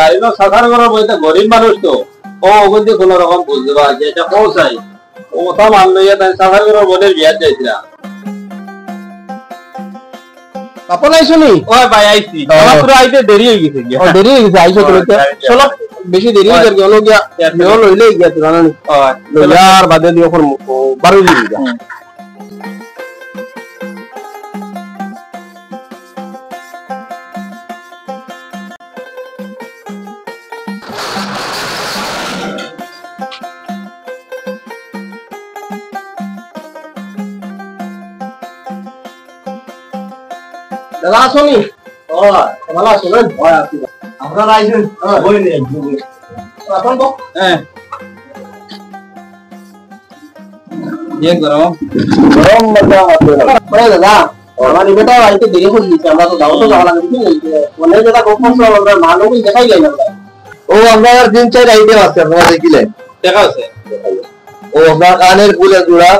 আর এনো সাধার ঘরের বইতে গরিব মানুষ তো ও ওগুলো কোন রকম বুঝতে পারে যে এটা পৌঁছাই ও তো মান লইয়া তাই সাধার ঘরের বোনের বিয়া দিয়েছিল আপন আইছনি ওই ভাই আইছি আমার পুরো আইতে দেরি হয়ে গেছে ও দেরি হয়ে গেছে আইছো তো চলো বেশি দেরি হয়ে গেল গিয়া নেও লইলে গিয়া তো জানা নি ইয়ার বাদে দিও কোন 12 দিন যা দাদা আসনি ও ভালো আছো না ওই আপনি আপনারা আইছেন বই নিয়ে এখন তো হ্যাঁ ये गरम मजा आते है ओए दादा हमारी बेटा आइते देरी हो गई আমরা তো দাও তো যাওয়া লাগে কি বলে যেটা গোপন সব আমরা মানো কি দেখাই যায় না ও আমরা দিন চাই আইতে আছে আপনারা দেখিলেন দেখা আছে ও আমরা কানের ফুলের জোড়া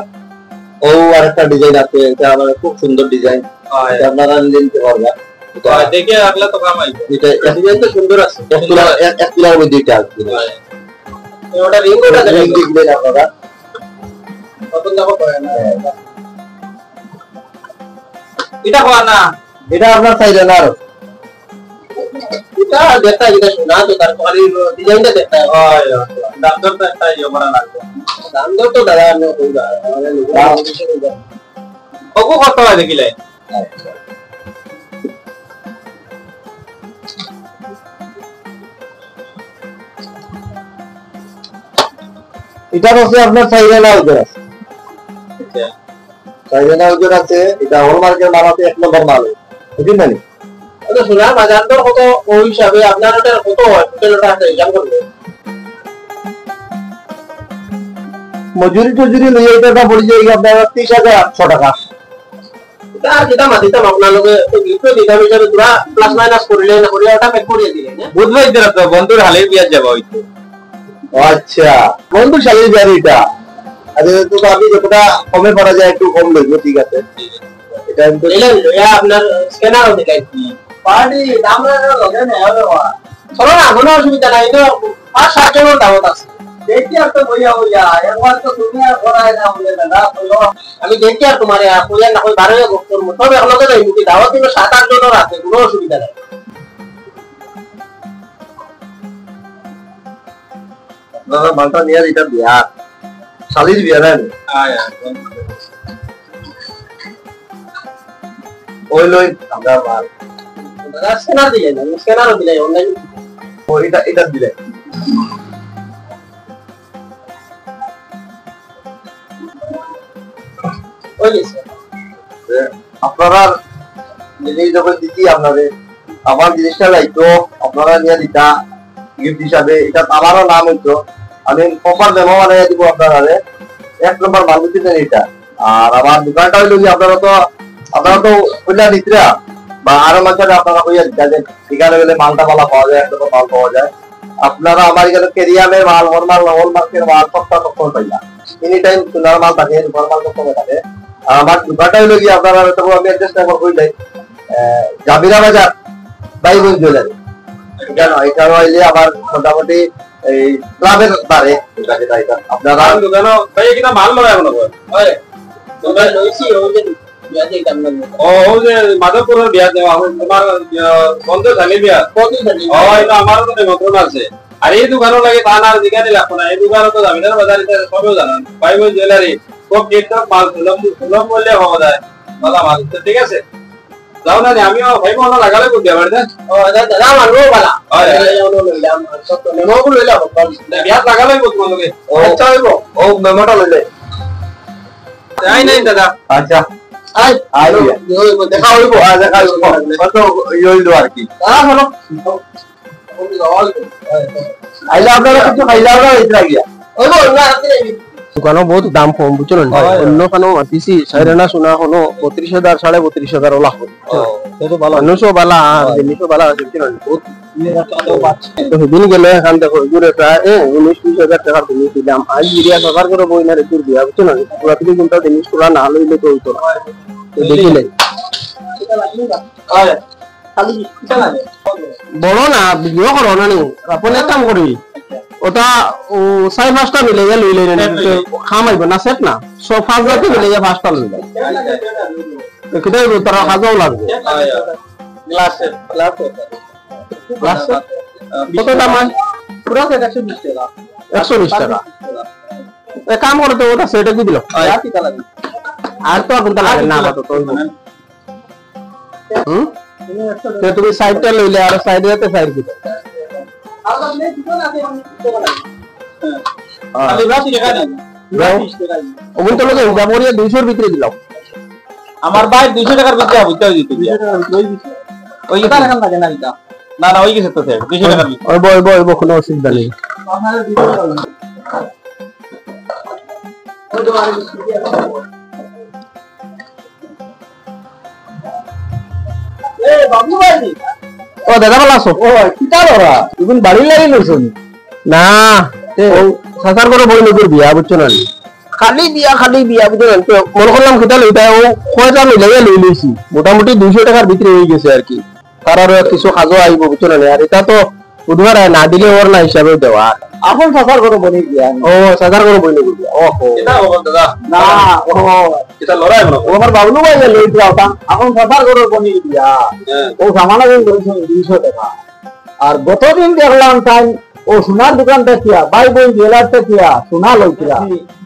ও আরেকটা ডিজাইন আছে এটা আমাদের খুব সুন্দর ডিজাইন আপনারা নিতে পারবেন তো দেখে আগলা তো কাম আইবে এটা ডিজাইন তো সুন্দর আছে এক কিলোর মধ্যে এটা আছে ওটা রিং ওটা দেখবেন আপনারা কত দাম পড়ে না এটা কোয়া না এটা আপনার চাইলে না এটা দেখতা এটা শোনা তো তার কোয়ালিটি ডিজাইনটা দেখতা হয় দাম দর তো একটা ইয়ে বড় লাগবে দাম দর তো দাদা না কইবা ওগো কত হয় দেখিলে এটা হচ্ছে আপনার চাইলে না ওদের আছে চাইলে না ওদের আছে এটা হলমার্কের মাল আছে 1 নম্বর মাল বুঝলেন না আচ্ছা শোনা বাজার দর কত ওই হিসাবে আপনার ওটা কত হয় টোটালটা আছে হিসাব করবে মজুরি লইয়া এটা পড়ে যায় আপনার 30800 টাকা এটা যেটা মাটিটা আপনার লগে তো গিফট দিতে হবে যে পুরা প্লাস মাইনাস করলে না করে ওটা পেক করে দিলেন না বুঝবাই দিরা তো বন্ধুর হালে বিয়া যাবে হইতো আচ্ছা বন্ধু শালির বিয়া এটা আরে তো আপনি যেটা কমে পড়া যায় একটু কম লইবো ঠিক আছে এটা তো নিলেন লইয়া আপনার স্ক্যানারও দেখাইছি পার্টি দাম লগে না হবে চলো না কোনো অসুবিধা নাই তো 5-7 জনের দামত আছে দেখি আর তো বইয়া একবার তো তুমি আর করায় না বলে দাদা আমি দেখি আর তোমারে কইয়া না কই 12 বছর মত তবে এখন লগে যাইবো কি দাওয়াত দিলে 7-8 জনের আছে কোনো অসুবিধা নাই দাদা মালটা নিয়ে এটা বিয়া শালির বিয়া না আয়া ওই লই আমরা মাল দাদা স্ক্যানার দিলে না স্ক্যানারও দিলে অনলাইন ও এটা দিলে আপনারা জিনিস যখন দিচ্ছি আপনাদের আমার জিনিসটা লাইতো আপনারা নিয়ে দিতা গিফট হিসাবে এটা আমারও নাম হইতো আমি প্রপার মেমো বানিয়ে দিব আপনারা 1 নম্বর মাল দিতেন এটা আর আমার দোকানটা হইলো কি আপনারা তো কইলা নিত্রা বা আরো মাঝে আপনারা কইয়া দিতেন ঠিকানা গেলে মালটা ভালো পাওয়া যায় একটা মাল পাওয়া যায় আপনারা আমার এখানে কেরিয়ামের মাল হলমার্কের মাল সবটা তখন পাইলা এনি টাইম সোনার মাল থাকে নরমাল তো কমে থাকে আমার দোকানটা হইলো কি আপনারা তো আমি অ্যাড্রেস নাম্বার কইলাই জাবিরা বাজার বাইবন জুয়েলারি এটা হইলে আমার মোটামুটি এই ক্লাবের বারে এটা আপনারা দোকানও ভাই কিনা মাল লয় এখন ওই দোকান লইছি ওই যে বিয়া দেই কামনা ও যে মাধবপুরের বিয়া দেওয়া তোমার বন্ধু জানি বিয়া কত জানি ও এটা আমারও তো নিমন্ত্রণ আছে আর এই দোকানও লাগে তা না জিগানি লাগবে না এই দোকানও তো জামিনার বাজারে সবও জানেন বাইবন জুয়েলারি খুব টিকটক মাল সুলভ মূল্যে পাওয়া যায় ভালো মাল ঠিক আছে যাও না আমিও ভাইবো না লাগালে কই দেবার দে ও দাদা মানবো বালা ওই লইলাম সব মেমো গুলো লইলাম বিয়া লাগালে কই তোমাকে আচ্ছা হইবো ও মেমোটা লইলে তাই নাই দাদা আচ্ছা আই দেখা হইবো দেখা হইবো কত হইলো আর কি হলো আইলা আপনারা কিছু খাইলা না ইতরা গিয়া হইবো না দোকানও বহুত দাম কম বুঝলেন অন্য কানো মাতিছি সাইরানা সোনা হলো 32,000 32,500 ওলা তো ভালো মানুষও ভালো আর জিনিসও ভালো আছে বুঝলেন বহুত তো দিন গেলে এখান দেখো ঘুরে প্রায় 19-20,000 টাকা জিনিস দিলাম আজ এরিয়া সরকার করে বই না রেকুর দিয়া বুঝলেন পুরো তুমি কোনটা জিনিস পুরা না হইলে তো হইতো তো দেখিলে খালি কিটা লাগে বড় না ভিডিও করো না নি আপনি এক কাম করি ওটা ও 4-5টা মিলে গেল লইলে না খামাইব না সেট না সব 5 জাতি মিলে 5টা লইলে কিটা তোরা খাজাও লাগবে গ্লাসে কত দাম পুরো 120 টাকা 120 টাকা এক কাম করতে ওটা সেটা কি দিল কিটা লাগে আর তো কোনটা লাগে না তো তুমি সাইডটা লইলে আর সাইডে যেতে সাইড দিতে খালি 20 টাকা না 20 টাকা ওগুন তো লোকে হিসাব করিয়া 200 এর ভিতরে দিলাম আমার ভাই 200 টাকার ভিতরে বুঝতে দিতে ওই এটা রাখান লাগে না এটা না না ওই কিছু তো 200 টাকার ওই কোনো অসুবিধা নেই বাবু ভাই ও দাদা ভালো আছো ও কিটা লরা তুমি বাড়ি লাগি লইছনি না ও সাসার করে বই নগর বিয়া বুঝছো না খালি বিয়া বুঝছো না তো মনে করলাম কিটা লইতা ও কয়টা মিলাই লই লইছি মোটামুটি 200 টাকার ভিতরে হয়ে গেছে আর কি তার আর কিছু খাজো আইব বুঝছো না আর এটা তো বুধবার না দিলে ওর না হিসাবে দেওয়া আপন সাসার করে বনি দিয়া ও সাসার করে বই নগর বিয়া ওহো এটা ও দাদা না ও এটা লড়াই মনে ও আমার বাবলু ভাই লই দিওতা আপন সাসার করে বনি দিয়া ও সামানা দিন কইছেন 200 টাকা আর গতদিন দেখলাম তাই ও সোনার দোকানটা কিয়া ভাই বোন জুয়েলারটা কিয়া সোনা লইছিলা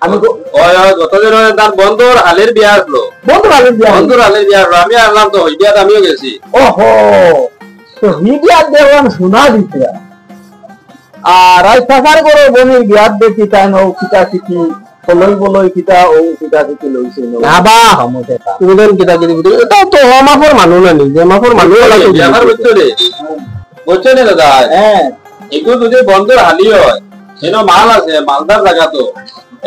আমি ওই গতদিন তার বন্ধুর হালের বিয়া আসলো বন্ধুর হালের বিয়া আসলো আমি আসলাম তো ওই বিয়াতে আমিও গেছি ওহো তো মিডিয়া দেখলাম সোনা দিছিলা আর আই সাসার করে বনির বিয়া দেখি তাই ও কিটা কিটি বলই কিটা ও কিটা কিটি লইছে না বা তুমি দেন কিটা কিটি এটা তো মাফর মানুষ না নি যে মাফর মানুষ লাগে বিয়ার ভিতরে বুঝছো না দাদা হ্যাঁ এগুলো যদি বন্ধুর হালি হয় সেন মাল আছে মালদার জায়গা তো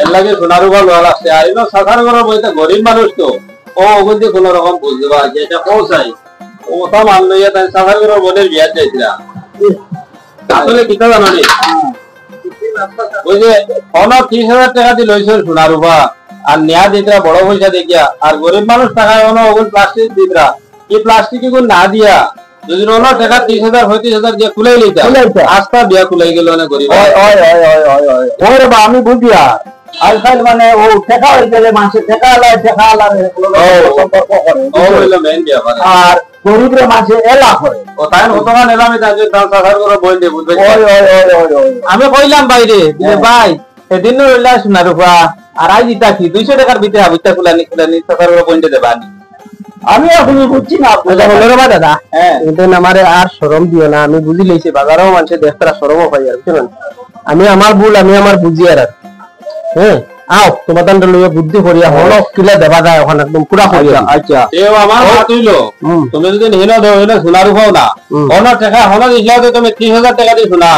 এর লাগে সোনার উপর লোয়াল আছে আর এগুলো সাধারণ করে বলতে গরিব মানুষ তো ও ওগুলি কোন রকম বুঝতে পারে যে এটা পৌঁছাই ও ওটা মান লইয়া তাই সাধারণ করে বোনের বিয়া চাইছিলা আসলে কিতা জানো নি ওই যে 30,000 টাকা দিয়ে লইছে সোনার উপর আর নেয়া দিতরা বড় পয়সা দেখিয়া আর গরিব মানুষ টাকা ওগুলো প্লাস্টিক দিতরা এই প্লাস্টিক এগুলো না দিয়া যদি ওনা টাকা 30,000 35,000 দিয়ে খুলাই লইতা আস্তা বিয়া খুলাই গেল না গরিব ওই রে বা আমি বুঝিয়া আজকাল মানে ও টাকা হয়ে গেলে মানুষের টাকা আলাদা সম্পর্ক করে ও হইলো মেইন বিয়া আর গরিবের মাঝে এলা করে ও তাই হতমান এলামে তাই দাম সাধার করে বই দে বুঝবে আমি কইলাম বাইরে ভাই এদিন রইলা সোনার উপা আর আজ ইটা কি 200 টাকার ভিতরে আবিটা খুলানি সাধার করে বই দে বানি আমি এখন বুঝছি না দাদা এটা আমারে আর শরম দিও না আমি বুঝি লইছি বাজারেও মানুষের দেখতারা শরমও পাই আর বুঝছেন আমি আমার ভুল আমি আমার বুঝি আর হ্যাঁ আও তোমার দান লইয়া বুদ্ধি করিয়া হলো কিলা দেবা যায় ওখানে একদম পুরা করিয়া আচ্ছা এও আমার হাত হইলো তুমি যদি নিহিনা দাও এটা সোনার উপাও না কোন টাকা হলো দিছলা তো তুমি 30,000 টাকা দিয়ে শোনা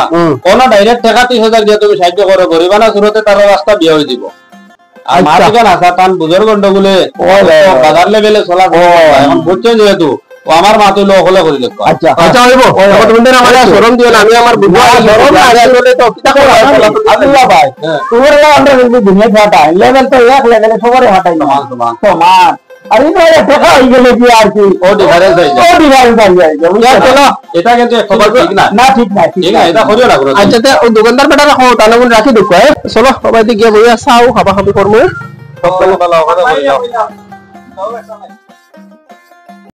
কোন ডাইরেক্ট টাকা 30,000 দিয়ে তুমি সাহায্য করো গরিবানা শুরুতে তার রাস্তা বিয়ে হয়ে দিব আর মাটিকান আসা টান বুঝর গন্ডগুলে বাজার লেভেলে চলা এখন বুঝছো যেহেতু ও আমার মা তুই লোকলে করে দেখো আচ্ছা আচ্ছা হইব তুমি আমার শরম দিও না আমি আমার বুদ্ধি শরম না আসলে তো কিটা করে আল্লাহ ভাই তোমার আমরা কিন্তু দুনিয়া ফাটা লেভেল তো এক লেভেলে সবারই হাঁটাই তো মান আর এই নয় টাকা হয়ে গেলে কি আর কি ও ডিফারেন্স হয়ে যায় চলো এটা কিন্তু খবর ঠিক না না ঠিক না এটা করিও না আচ্ছা তে ও দোকানদার বেটা রাখো তাহলে রাখি দেখো চলো সবাই দিকে বইয়া চাও খাবা খাবি করবো সব ভালো ভালো